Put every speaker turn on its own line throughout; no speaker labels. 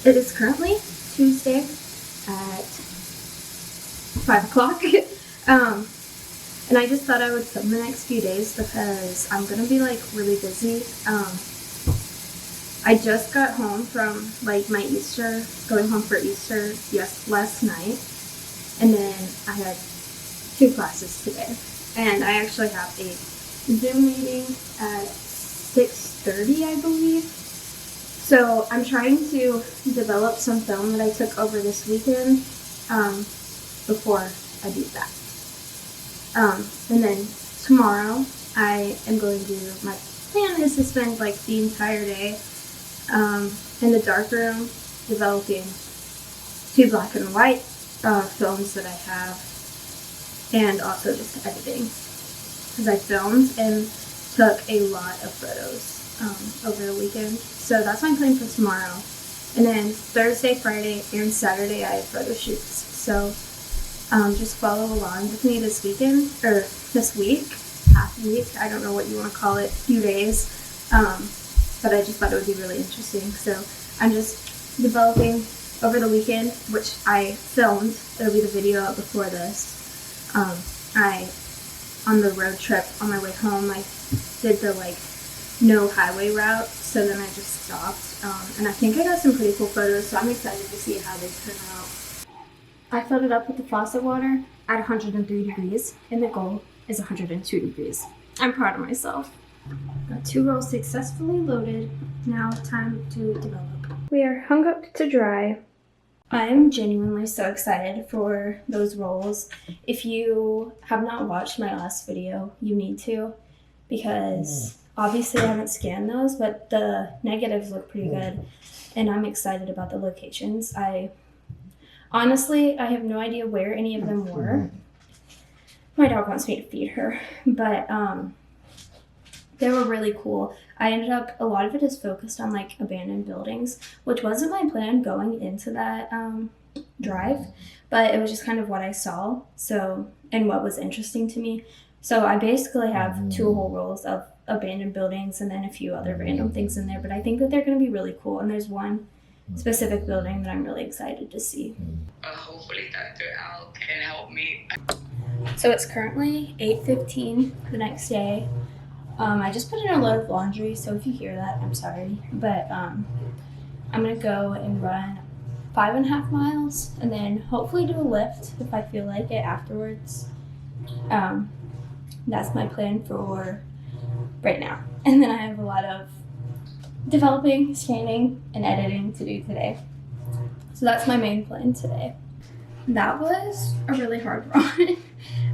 It is currently Tuesday at 5 o'clock. And I just thought I would film the next few days because I'm gonna be like really busy. I just got home from like my Easter, going home for Easter last night, and then I had 2 classes today, and I actually have a Zoom meeting at 6:30, I believe. So I'm trying to develop some film that I took over this weekend before I do that. And then tomorrow I am going to, my plan is to spend like the entire day in the darkroom developing 2 black and white films that I have, and also just editing, because I filmed and took a lot of photos over the weekend. So that's my plan for tomorrow. And then Thursday, Friday, and Saturday I have photo shoots. So just follow along with me this weekend, or this week, half week, I don't know what you want to call it, few days. But I just thought it would be really interesting. So I'm just developing over the weekend, which I filmed. It'll be the video up before this. On the road trip on my way home, I did the like no highway route, so then I just stopped. And I think I got some pretty cool photos, so I'm excited to see how they turn out. I filled it up with the faucet water at 103 degrees, and the goal is 102 degrees. I'm proud of myself. Got 2 rolls successfully loaded. Now time to develop. We are hung up to dry. I'm genuinely so excited for those rolls. If you have not watched my last video, you need to, because obviously I haven't scanned those, but the negatives look pretty good, and I'm excited about the locations. Honestly, I have no idea where any of them were. My dog wants me to feed her, but they were really cool. I ended up, a lot of it is focused on like abandoned buildings, which wasn't my plan going into that drive, but it was just kind of what I saw, so, and what was interesting to me. So I basically have 2 whole rolls of abandoned buildings and then a few other random things in there, but I think that they're going to be really cool, and there's one specific building that I'm really excited to see.
Hopefully Dr. Al can help me.
So it's currently 8:15 the next day. I just put in a load of laundry, so if you hear that, I'm sorry. But I'm gonna go and run 5.5 miles, and then hopefully do a lift if I feel like it afterwards. That's my plan for right now. And then I have a lot of developing, scanning, and editing to do today. So that's my main plan today. That was a really hard run.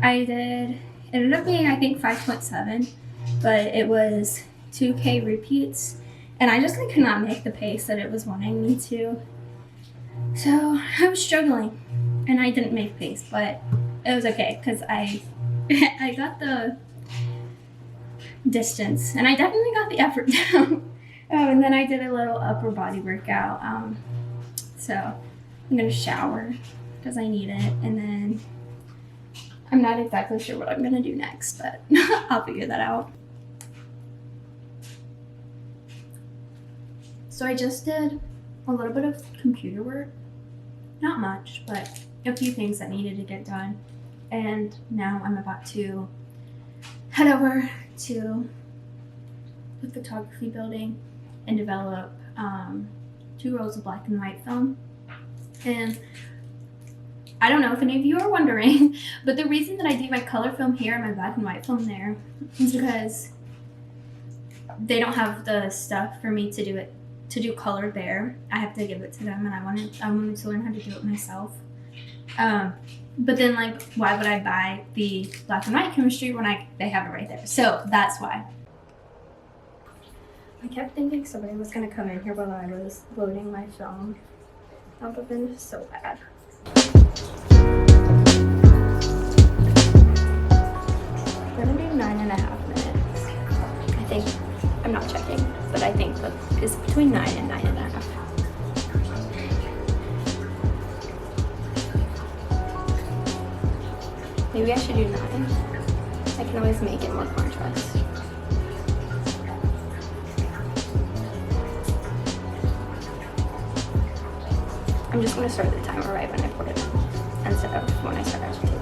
It ended up being, I think, 5.7, but it was 2K repeats, and I just could not make the pace that it was wanting me to. So I was struggling, and I didn't make pace, but it was okay, because I got the distance, and I definitely got the effort down. And then I did a little upper body workout. So I'm gonna shower because I need it, and then I'm not exactly sure what I'm gonna do next, but I'll figure that out. So I just did a little bit of computer work, not much, but a few things that needed to get done. And now I'm about to head over to the photography building and develop 2 rolls of black and white film. And I don't know if any of you are wondering, but the reason that I do my color film here and my black and white film there is because they don't have the stuff for me to do color there. I have to give it to them, and I wanted to learn how to do it myself. But then, like, why would I buy the black and white chemistry when they have it right there? So that's why. I kept thinking somebody was gonna come in here while I was loading my film. That would have been so bad. We're gonna do 9.5 minutes. I think, I'm not checking, but I think that is between 9 and 9.5. Maybe I should do 9. I can always make it more contrast. I'm just gonna start the timer right when I put it in instead of when I start agitating.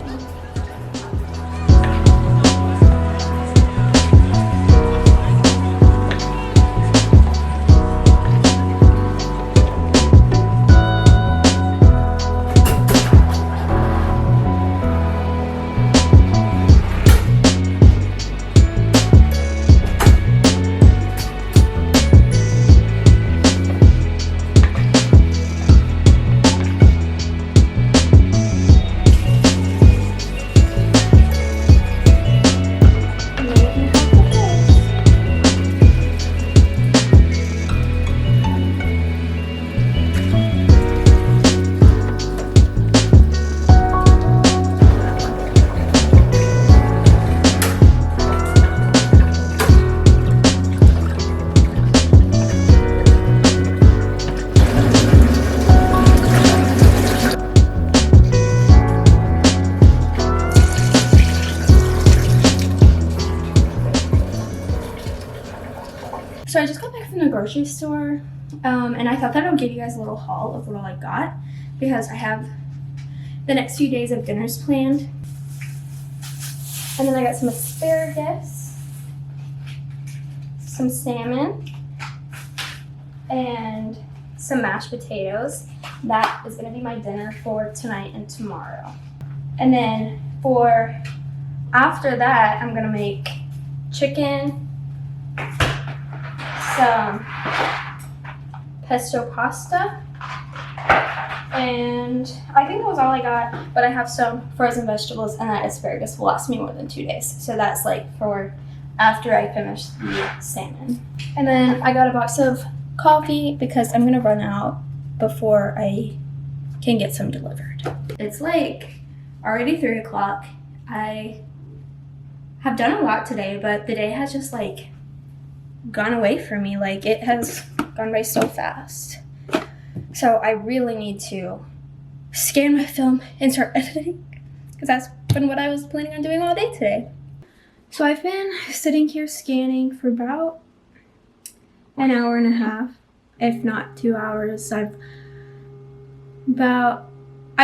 So I just got back from the grocery store, and I thought that I would give you guys a little haul of what all I got, because I have the next few days of dinners planned. And then I got some asparagus, some salmon, and some mashed potatoes. That is going to be my dinner for tonight and tomorrow. And then for after that, I'm going to make chicken, some pesto pasta, and I think that was all I got, but I have some frozen vegetables, and that asparagus will last me more than 2 days. So that's like for after I finish the salmon. And then I got a box of coffee because I'm gonna run out before I can get some delivered. It's like already 3 o'clock. I have done a lot today, but the day has just like gone away from me. Like, it has gone by so fast. So I really need to scan my film and start editing, because that's been what I was planning on doing all day today. So I've been sitting here scanning for about an hour and a half, if not 2 hours. I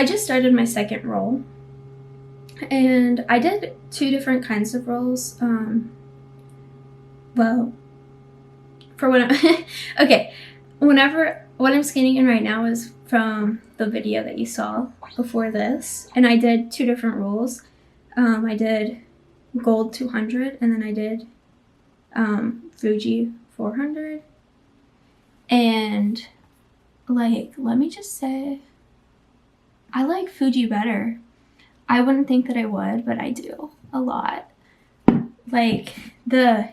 just started my second roll, and I did 2 different kinds of rolls. What I'm scanning in right now is from the video that you saw before this, and I did 2 different rolls. I did Gold 200, and then I did Fuji 400. And like, let me just say, I like Fuji better. I wouldn't think that I would, but I do a lot. Like, the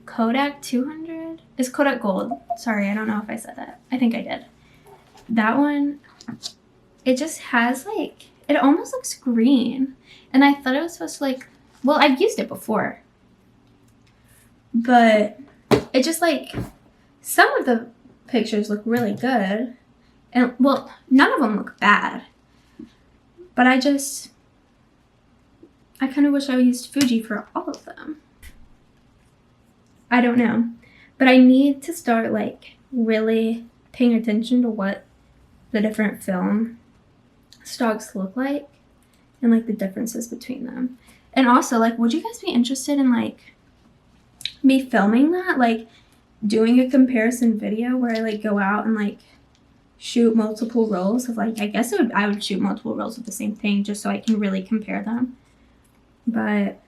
Kodak 200 is Kodak Gold. Sorry, I don't know if I said that. I think I did. That one, it just has like, it almost looks green. And I thought it was supposed to like, well, I've used it before, but it just like, some of the pictures look really good. And well, none of them look bad. But I kind of wish I used Fuji for all of them. I don't know. But I need to start like really paying attention to what the different film stocks look like and like the differences between them. And also, like, would you guys be interested in like me filming that? Like doing a comparison video where I like go out and like shoot multiple rolls of like, I would shoot multiple rolls of the same thing just so I can really compare them. But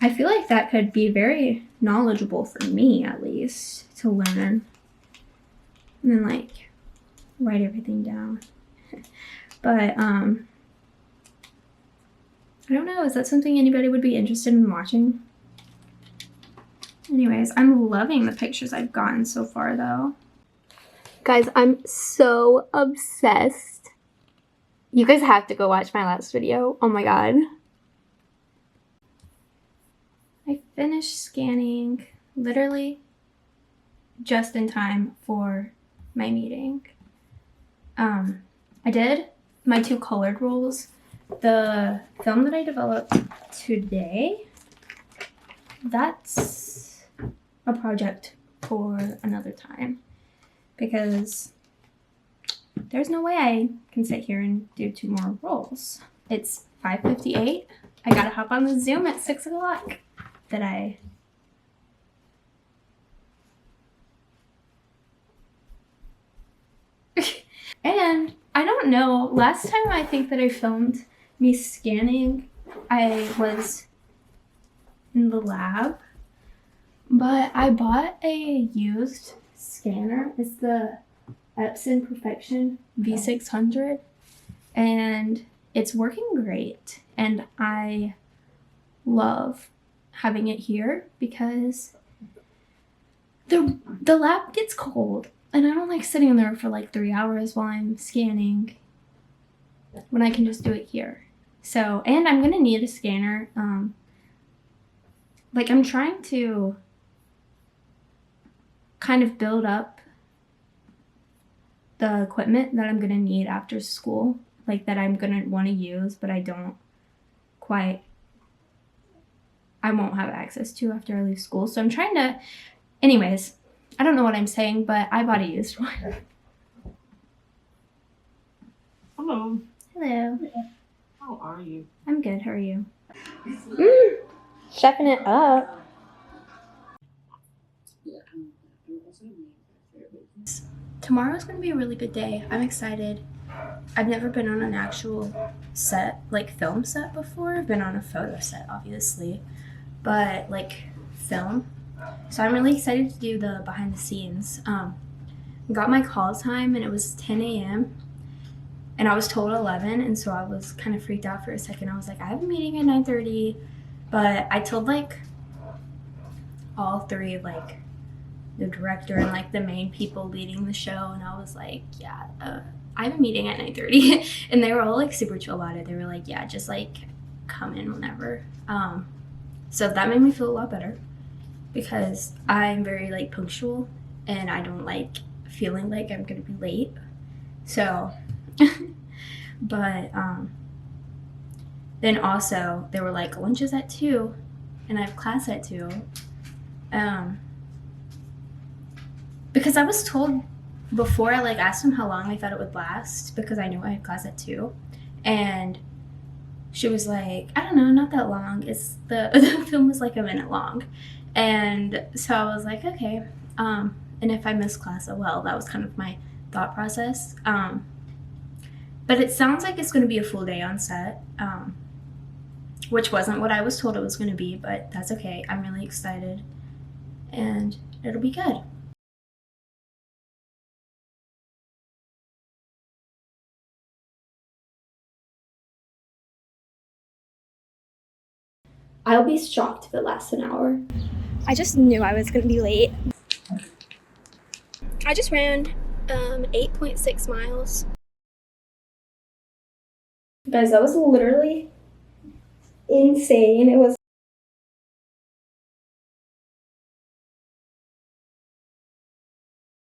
I feel like that could be very knowledgeable for me, at least, to learn. And then like write everything down. But I don't know, is that something anybody would be interested in watching? Anyways, I'm loving the pictures I've gotten so far though. Guys, I'm so obsessed. You guys have to go watch my last video. Oh my god. I finished scanning literally just in time for my meeting. I did my 2 colored rolls. The film that I developed today, that's a project for another time, because there's no way I can sit here and do 2 more rolls. It's 5:58. I gotta hop on the Zoom at 6 o'clock. Did I? And I don't know, last time I think that I filmed me scanning, I was in the lab, but I bought a used scanner. It's the Epson Perfection V600, and it's working great. And I love having it here because the lab gets cold, and I don't like sitting there for like 3 hours while I'm scanning when I can just do it here. So, and I'm gonna need a scanner. Like, I'm trying to kind of build up the equipment that I'm gonna need after school, like that I'm gonna want to use, but I won't have access to after I leave school. So I'm trying to, anyways, I don't know what I'm saying, but I bought a used one.
Hello.
Hello.
How are you?
I'm good. How are you? Chefing it up. Tomorrow's gonna be a really good day. I'm excited. I've never been on an actual set, like film set before. I've been on a photo set, obviously, but like film. So I'm really excited to do the behind the scenes. I got my call time and it was 10 a.m. and I was told 11, and so I was kind of freaked out for a second. I was like, I have a meeting at 9:30, but I told like all 3 of like the director and like the main people leading the show, and I was like, yeah, I have a meeting at 9:30, and they were all like super chill about it. They were like, yeah, just like come in whenever. So that made me feel a lot better because I'm very like punctual and I don't like feeling like I'm gonna be late. So, but then also they were like, lunch is at 2 and I have class at 2. Because I was told before, I like asked them how long I thought it would last because I knew I had class at 2, and she was like, I don't know, not that long. It's the film was like a minute long, and so I was like, okay. And if I miss class, oh well. That was kind of my thought process. But it sounds like it's going to be a full day on set, which wasn't what I was told it was going to be, but that's okay. I'm really excited, and it'll be good. I'll be shocked if it lasts an hour. I just knew I was going to be late. I just ran 8.6 miles. Guys, that was literally insane. It was